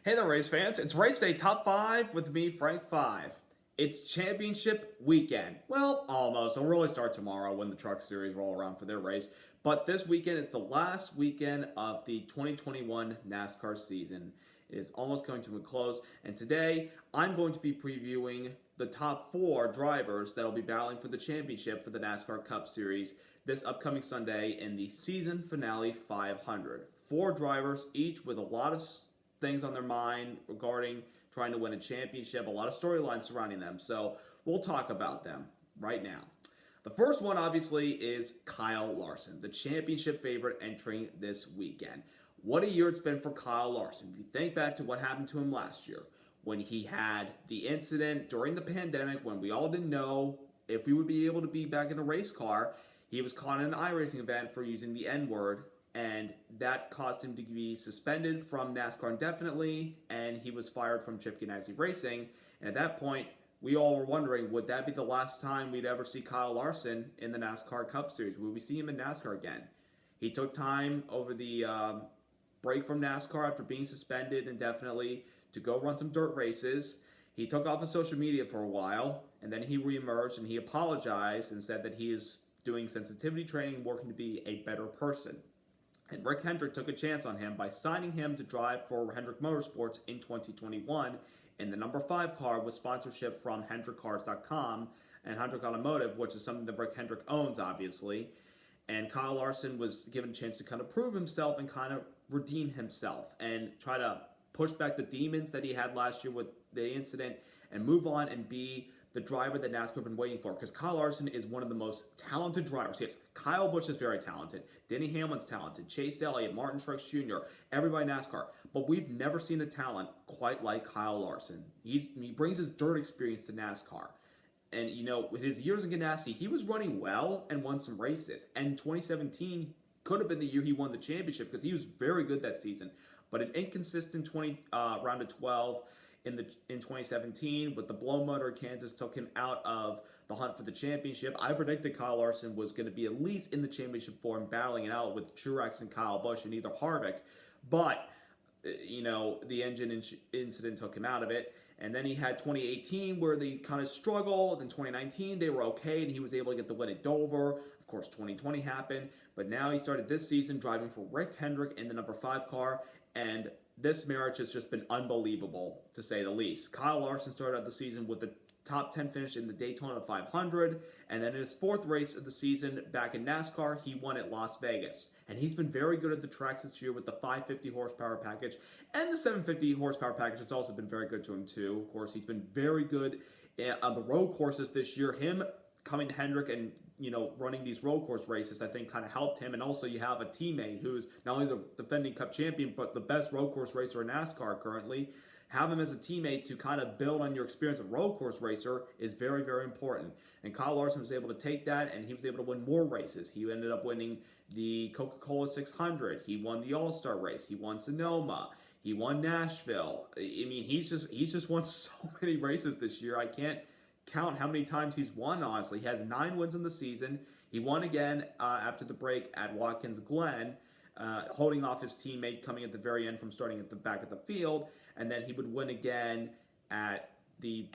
Hey there, race fans. It's race day top 5 with me, Frank 5. It's championship weekend. Well, almost. It'll really start tomorrow when the truck series roll around for their race. But this weekend is the last weekend of the 2021 NASCAR season. It is almost coming to a close. And today, I'm going to be previewing the top 4 drivers that will be battling for the championship for the NASCAR Cup Series this upcoming Sunday in the season finale 500. 4 drivers, each with a lot of things on their mind regarding trying to win a championship, a lot of storylines surrounding them. So we'll talk about them right now. The first one, obviously, is Kyle Larson, the championship favorite entering this weekend. What a year it's been for Kyle Larson. If you think back to what happened to him last year, when he had the incident during the pandemic, when we all didn't know if we would be able to be back in a race car, he was caught in an iRacing event for using the N-word, and that caused him to be suspended from NASCAR indefinitely, and he was fired from Chip Ganassi Racing. And at that point, we all were wondering, would that be the last time we'd ever see Kyle Larson in the NASCAR Cup Series? Would we see him in NASCAR again? He took time over the break from NASCAR after being suspended indefinitely to go run some dirt races. He took off of social media for a while, and then he reemerged and he apologized and said that he is doing sensitivity training, working to be a better person. And Rick Hendrick took a chance on him by signing him to drive for Hendrick Motorsports in 2021 in the number 5 car with sponsorship from HendrickCars.com and Hendrick Automotive, which is something that Rick Hendrick owns, obviously. And Kyle Larson was given a chance to kind of prove himself and kind of redeem himself and try to push back the demons that he had last year with the incident and move on and be the driver that NASCAR have been waiting for, because Kyle Larson is one of the most talented drivers. Yes, Kyle Busch is very talented. Denny Hamlin's talented. Chase Elliott, Martin Truex Jr., everybody NASCAR. But we've never seen a talent quite like Kyle Larson. He brings his dirt experience to NASCAR. And, you know, with his years in Ganassi, he was running well and won some races. And 2017 could have been the year he won the championship because he was very good that season. But an inconsistent round of 12 in 2017 with the blow motor in Kansas took him out of the hunt for the championship. I predicted Kyle Larson was going to be at least in the championship form, battling it out with Truex and Kyle Busch and either Harvick. But, you know, the engine incident took him out of it. And then he had 2018 where they kind of struggled. In 2019, they were okay, and he was able to get the win at Dover. Of course, 2020 happened. But now he started this season driving for Rick Hendrick in the number 5 car. And this marriage has just been unbelievable, to say the least. Kyle Larson started out the season with the top 10 finish in the Daytona 500, and then in his 4th race of the season back in NASCAR, he won at Las Vegas. And he's been very good at the tracks this year with the 550 horsepower package, and the 750 horsepower package has also been very good to him too. Of course, he's been very good on the road courses this year. Him coming to Hendrick and, you know, running these road course races, I think kind of helped him. And also you have a teammate who's not only the defending Cup champion, but the best road course racer in NASCAR currently. Have him as a teammate to kind of build on your experience as a road course racer is very, very important. And Kyle Larson was able to take that, and he was able to win more races. He ended up winning the Coca-Cola 600. He won the All-Star race. He won Sonoma. He won Nashville. I mean, he's just won so many races this year. I can't count how many times he's won, honestly. He has 9 wins in the season. He won again after the break at Watkins Glen, holding off his teammate coming at the very end from starting at the back of the field. And then he would win again at the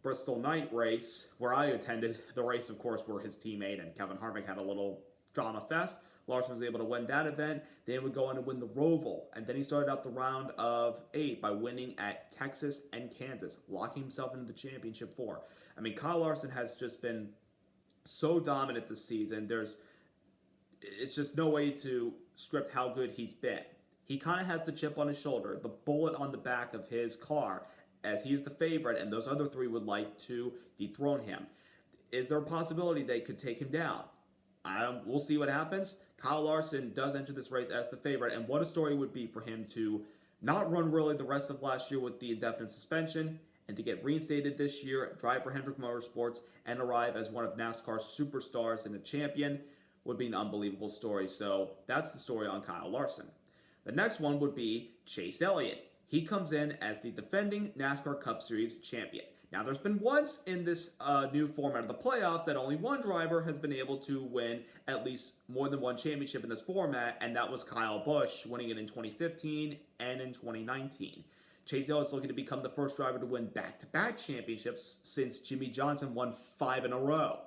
Bristol night race, where I attended the race, of course, where his teammate and Kevin Harvick had a little drama fest. Larson was able to win that event. Then he would go on to win the Roval. And then he started out the round of 8 by winning at Texas and Kansas, locking himself into the championship 4. I mean, Kyle Larson has just been so dominant this season. It's just no way to script how good he's been. He kind of has the chip on his shoulder, the bullet on the back of his car, as he is the favorite, and those other 3 would like to dethrone him. Is there a possibility they could take him down? We'll see what happens. Kyle Larson does enter this race as the favorite, and what a story it would be for him to not run really the rest of last year with the indefinite suspension, and to get reinstated this year, drive for Hendrick Motorsports, and arrive as one of NASCAR's superstars and a champion would be an unbelievable story. So that's the story on Kyle Larson. The next one would be Chase Elliott. He comes in as the defending NASCAR Cup Series champion. Now, there's been once in this new format of the playoffs that only one driver has been able to win at least more than one championship in this format, and that was Kyle Busch, winning it in 2015 and in 2019. Chase Elliott is looking to become the first driver to win back-to-back championships since Jimmy Johnson won 5 in a row.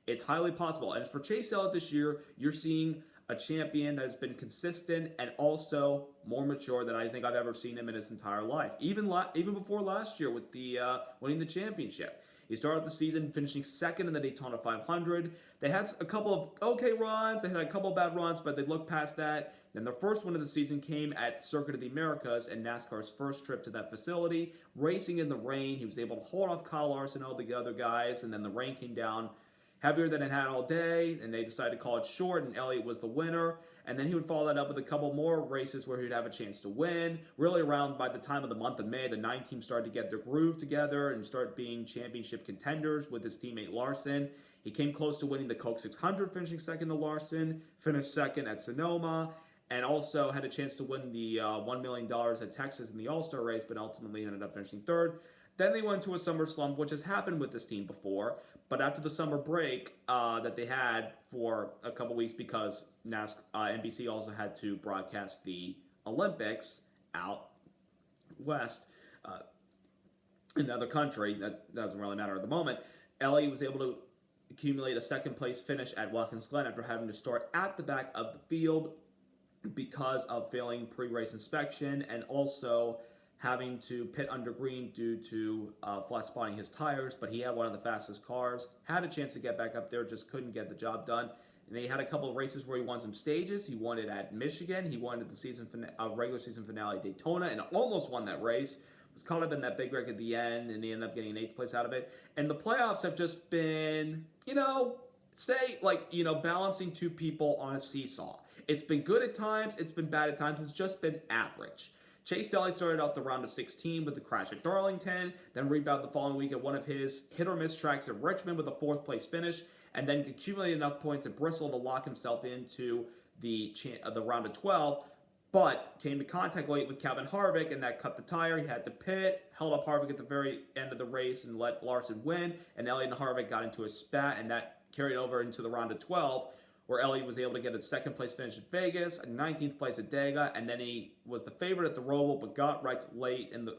It's highly possible. And for Chase Elliott this year, you're seeing a champion that has been consistent and also more mature than I think I've ever seen him in his entire life. Even before last year with the winning the championship. He started the season finishing second in the Daytona 500. They had a couple of okay runs. They had a couple of bad runs, but they looked past that. Then their first win of the season came at Circuit of the Americas and NASCAR's first trip to that facility. Racing in the rain, he was able to hold off Kyle Larson and all the other guys, and then the rain came down heavier than it had all day, and they decided to call it short, and Elliott was the winner. And then he would follow that up with a couple more races where he'd have a chance to win. Really around by the time of the month of May, the 9 teams started to get their groove together and start being championship contenders with his teammate Larson. He came close to winning the Coke 600, finishing second to Larson, finished second at Sonoma, and also had a chance to win the $1 million at Texas in the All-Star race, but ultimately ended up finishing third. Then they went to a summer slump, which has happened with this team before. But after the summer break that they had for a couple weeks, because NBC also had to broadcast the Olympics out west in another country, that doesn't really matter at the moment, Elliott was able to accumulate a second-place finish at Watkins Glen after having to start at the back of the field because of failing pre-race inspection and also having to pit under green due to flat spotting his tires, but he had one of the fastest cars, had a chance to get back up there, just couldn't get the job done. And they had a couple of races where he won some stages. He won it at Michigan. He won at the regular season finale at Daytona and almost won that race. Was caught up in that big wreck at the end, and he ended up getting an 8th place out of it. And the playoffs have just been, balancing two people on a seesaw. It's been good at times. It's been bad at times. It's just been average. Chase Elliott started out the round of 16 with the crash at Darlington, then rebounded the following week at one of his hit-or-miss tracks at Richmond with a 4th-place finish, and then accumulated enough points at Bristol to lock himself into the round of 12, but came to contact late with Kevin Harvick, and that cut the tire. He had to pit, held up Harvick at the very end of the race and let Larson win, and Elliott and Harvick got into a spat, and that carried over into the round of 12, where Elliott was able to get a 2nd-place finish at Vegas, a 19th place at Dega, and then he was the favorite at the Roval, but got wrecked late in the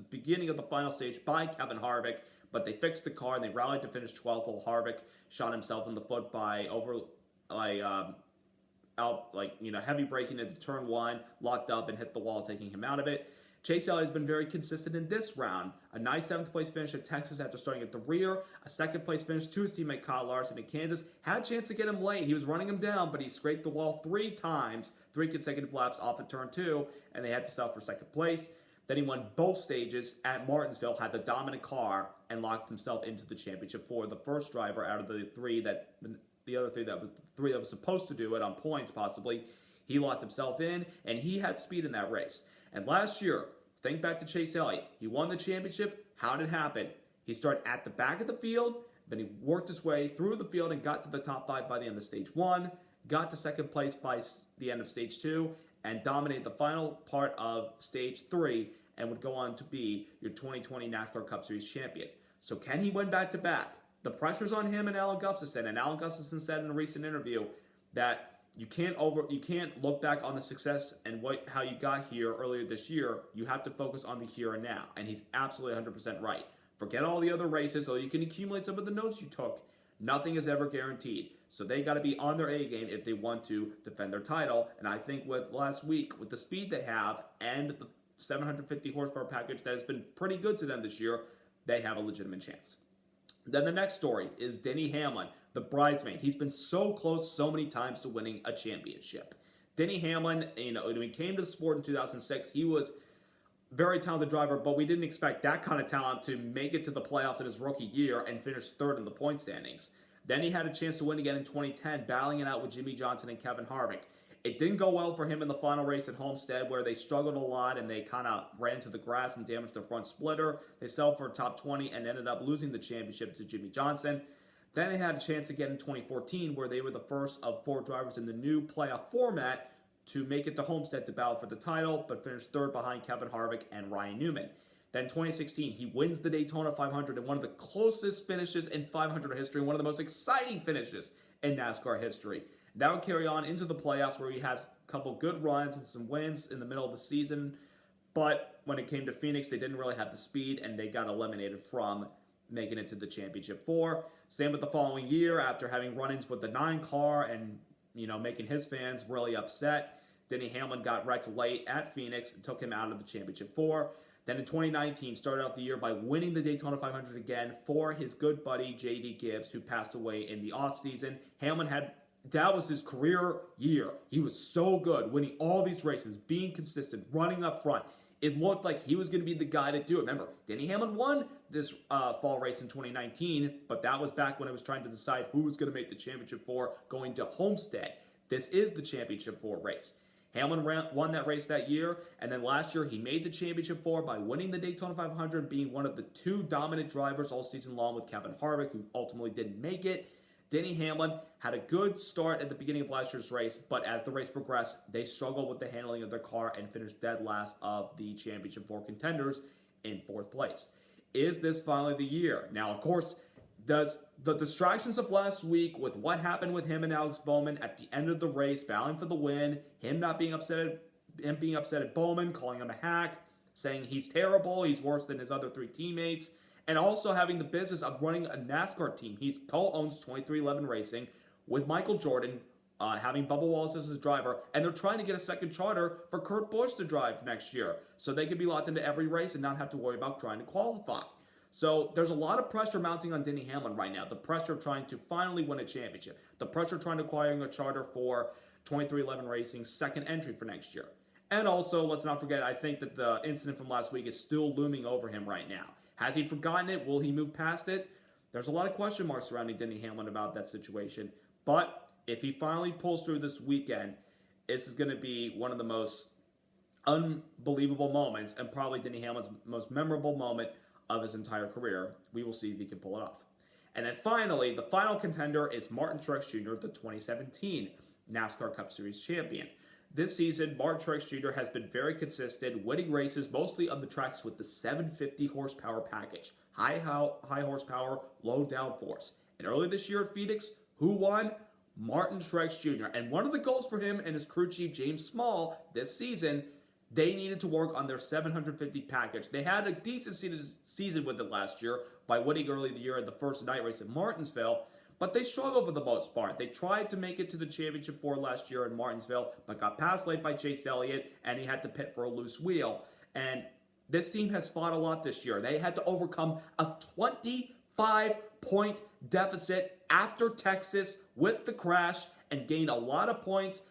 beginning of the final stage by Kevin Harvick. But they fixed the car and they rallied to finish 12th, while Harvick shot himself in the foot by heavy braking into turn 1, locked up and hit the wall, taking him out of it. Chase Elliott has been very consistent in this round. A nice 7th place finish at Texas after starting at the rear. A 2nd place finish to his teammate Kyle Larson in Kansas. Had a chance to get him late. He was running him down, but he scraped the wall 3 times, 3 consecutive laps off of turn 2, and they had to settle for 2nd place. Then he won both stages at Martinsville, had the dominant car, and locked himself into the championship for the first driver out of the 3 that the other 3 that was the 3 that was supposed to do it on points possibly. He locked himself in, and he had speed in that race. And last year, think back to Chase Elliott. He won the championship. How did it happen? He started at the back of the field, then he worked his way through the field and got to the top 5 by the end of stage 1, got to 2nd place by the end of stage 2, and dominated the final part of stage 3 and would go on to be your 2020 NASCAR Cup Series champion. So can he win back-to-back? The pressure's on him and Alan Gustafson, and Alan Gustafson said in a recent interview that you can't look back on the success and how you got here earlier this year. You have to focus on the here and now, and he's absolutely 100% right. Forget all the other races so you can accumulate some of the notes you took. Nothing is ever guaranteed, so they got to be on their A game if they want to defend their title. And I think with last week, with the speed they have and the 750 horsepower package that has been pretty good to them this year, they have a legitimate chance. Then the next story is Denny Hamlin, the bridesmaid. He's been so close so many times to winning a championship. Denny Hamlin, when he came to the sport in 2006, he was a very talented driver, but we didn't expect that kind of talent to make it to the playoffs in his rookie year and finish 3rd in the point standings. Then he had a chance to win again in 2010, battling it out with Jimmy Johnson and Kevin Harvick. It didn't go well for him in the final race at Homestead, where they struggled a lot and they kind of ran into the grass and damaged their front splitter. They settled for a top 20 and ended up losing the championship to Jimmy Johnson. Then they had a chance again in 2014, where they were the first of 4 drivers in the new playoff format to make it to Homestead to battle for the title, but finished 3rd behind Kevin Harvick and Ryan Newman. Then 2016, he wins the Daytona 500 in one of the closest finishes in 500 history, one of the most exciting finishes in NASCAR history. That would carry on into the playoffs, where he has a couple good runs and some wins in the middle of the season. But when it came to Phoenix, they didn't really have the speed, and they got eliminated from making it to the championship 4. Same with the following year, after having run-ins with the 9 car and, making his fans really upset. Denny Hamlin got wrecked late at Phoenix and took him out of the championship 4. Then in 2019, started out the year by winning the Daytona 500 again for his good buddy J.D. Gibbs, who passed away in the offseason. That was his career year. He was so good, winning all these races, being consistent, running up front. It looked like he was going to be the guy to do it. Remember, Denny Hamlin won this fall race in 2019, but that was back when it was trying to decide who was going to make the championship 4 going to Homestead. This is the championship 4 race. Hamlin won that race that year, and then last year he made the championship 4 by winning the Daytona 500, being one of the 2 dominant drivers all season long with Kevin Harvick, who ultimately didn't make it. Denny Hamlin had a good start at the beginning of last year's race, but as the race progressed, they struggled with the handling of their car and finished dead last of the championship 4 contenders in 4th place. Is this finally the year? Now, of course, does the distractions of last week with what happened with him and Alex Bowman at the end of the race, battling for the win, him being upset at Bowman, calling him a hack, saying he's terrible, he's worse than his other 3 teammates, and also having the business of running a NASCAR team. He co-owns 2311 Racing with Michael Jordan, having Bubba Wallace as his driver, and they're trying to get a second charter for Kurt Busch to drive next year, so they can be locked into every race and not have to worry about trying to qualify. So there's a lot of pressure mounting on Denny Hamlin right now. The pressure of trying to finally win a championship. The pressure of trying to acquire a charter for 2311 Racing's second entry for next year. And also, let's not forget, I think that the incident from last week is still looming over him right now. Has he forgotten it? Will he move past it? There's a lot of question marks surrounding Denny Hamlin about that situation. But if he finally pulls through this weekend, this is going to be one of the most unbelievable moments, and probably Denny Hamlin's most memorable moment of his entire career. We will see if he can pull it off. And then finally, the final contender is Martin Truex Jr., the 2017 NASCAR Cup Series champion. This season, Martin Truex Jr. has been very consistent, winning races mostly on the tracks with the 750 horsepower package. High horsepower, low downforce. And early this year at Phoenix, who won? Martin Truex Jr. And one of the goals for him and his crew chief, James Small, this season, they needed to work on their 750 package. They had a decent season with it last year by winning early in the year in the first night race at Martinsville, but they struggled for the most part. They tried to make it to the championship 4 last year in Martinsville, but got passed late by Chase Elliott, and he had to pit for a loose wheel. And this team has fought a lot this year. They had to overcome a 25-point deficit after Texas with the crash and gained a lot of points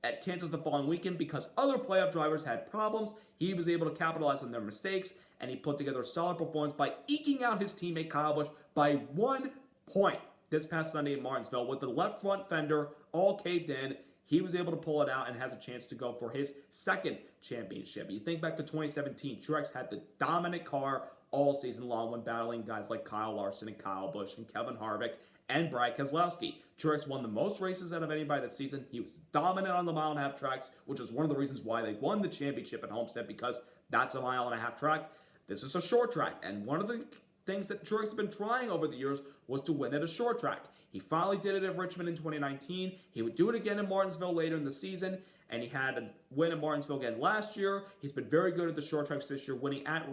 at Kansas the following weekend because other playoff drivers had problems. He was able to capitalize on their mistakes, and he put together a solid performance by eking out his teammate Kyle Busch by 1 point this past Sunday at Martinsville. With the left front fender all caved in, he was able to pull it out and has a chance to go for his second championship. You think back to 2017, Truex had the dominant car all season long when battling guys like Kyle Larson and Kyle Busch and Kevin Harvick and Brad Keselowski. Truex won the most races out of anybody that season. He was dominant on the mile-and-a-half tracks, which is one of the reasons why they won the championship at Homestead, because that's a mile-and-a-half track. This is a short track, and one of the things that Truex has been trying over the years was to win at a short track. He finally did it at Richmond in 2019. He would do it again in Martinsville later in the season, and he had a win at Martinsville again last year. He's been very good at the short tracks this year, winning at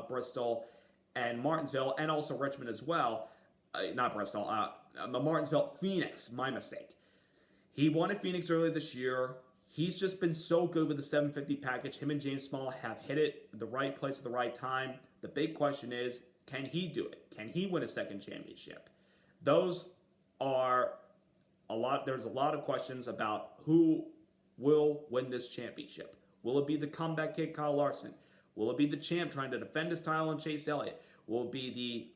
Bristol and Martinsville, and also Richmond as well. Not Bristol, Martinsville, Phoenix, my mistake. He won at Phoenix earlier this year. He's just been so good with the 750 package. Him and James Small have hit it the right place at the right time. The big question is, can he do it? Can he win a second championship? There's a lot of questions about who will win this championship. Will it be the comeback kid Kyle Larson? Will it be the champ trying to defend his title and Chase Elliott? Will it be the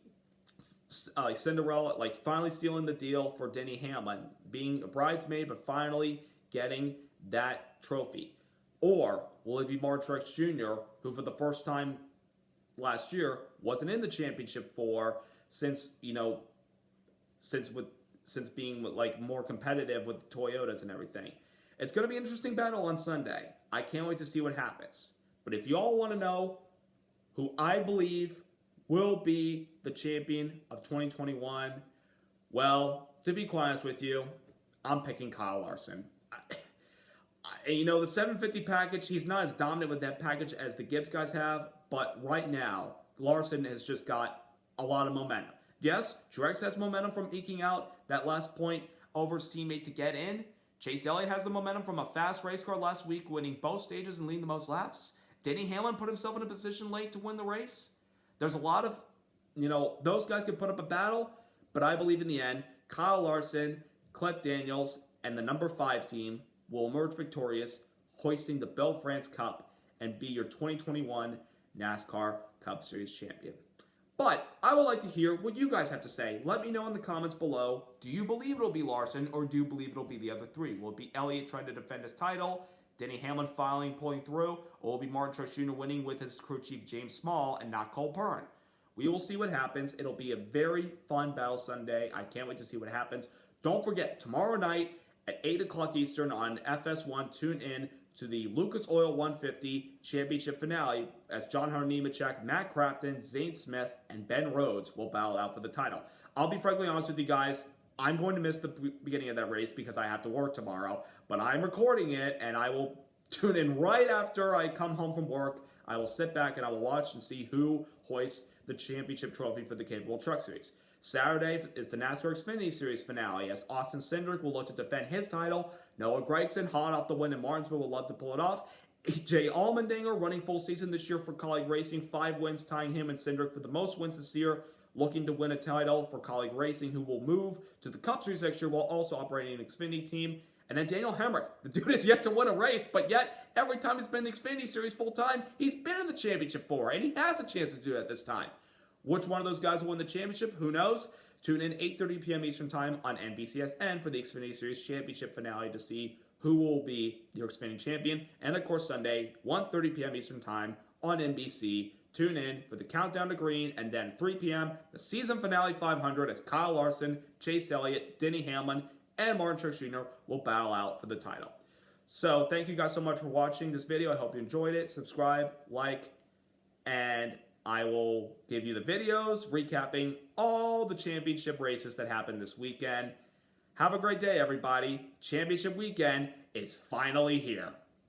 Cinderella, finally stealing the deal for Denny Hamlin, being a bridesmaid, but finally getting that trophy? Or will it be Martin Truex Jr., who for the first time last year wasn't in the championship 4 since being more competitive with the Toyotas and everything? It's going to be an interesting battle on Sunday. I can't wait to see what happens. But if you all want to know who I believe will be the champion of 2021, well, to be quite honest with you, I'm picking Kyle Larson. And, you know, the 750 package, he's not as dominant with that package as the Gibbs guys have, but right now, Larson has just got a lot of momentum. Yes, Truex has momentum from eking out that last point over his teammate to get in. Chase Elliott has the momentum from a fast race car last week, winning both stages and leading the most laps. Denny Hamlin put himself in a position late to win the race. There's a lot of, you know, those guys could put up a battle, but I believe in the end, Kyle Larson, Cliff Daniels, and the number 5 team will emerge victorious, hoisting the Belle France Cup and be your 2021 NASCAR Cup Series champion. But I would like to hear what you guys have to say. Let me know in the comments below. Do you believe it'll be Larson, or do you believe it'll be the other 3? Will it be Elliott trying to defend his title, Denny Hamlin finally pulling through, or will it be Martin Truex Jr. winning with his crew chief James Small and not Cole Byrne? We will see what happens. It'll be a very fun battle Sunday. I can't wait to see what happens. Don't forget, tomorrow night at 8 o'clock Eastern on FS1, tune in to the Lucas Oil 150 Championship Finale as John Hunter Nemechek, Matt Crafton, Zane Smith, and Ben Rhodes will battle out for the title. I'll be frankly honest with you guys, I'm going to miss the beginning of that race because I have to work tomorrow, but I'm recording it and I will tune in right after I come home from work. I will sit back and I will watch and see who hoists the championship trophy for the Capable Truck Series. Saturday is the NASCAR Xfinity Series finale as Austin Cindric will look to defend his title. Noah Gragson, hot off the win in Martinsville, will love to pull it off. Jay Allmendinger, running full season this year for Colleague Racing, 5 wins, tying him and Cindric for the most wins this year, looking to win a title for Colleague Racing, who will move to the Cup Series next year while also operating an Xfinity team. And then Daniel Hemrick, the dude has yet to win a race, but yet every time he's been in the Xfinity Series full time, he's been in the championship 4, and he has a chance to do that this time. Which one of those guys will win the championship? Who knows? Tune in 8:30 p.m. Eastern Time on NBCSN for the Xfinity Series Championship finale to see who will be your Xfinity champion. And of course, Sunday, 1:30 p.m. Eastern Time on NBC. Tune in for the Countdown to Green, and then 3 p.m., the season finale 500 as Kyle Larson, Chase Elliott, Denny Hamlin, and Martin Truex Jr. will battle out for the title. So thank you guys so much for watching this video. I hope you enjoyed it. Subscribe, like, and I will give you the videos recapping all the championship races that happened this weekend. Have a great day, everybody. Championship weekend is finally here.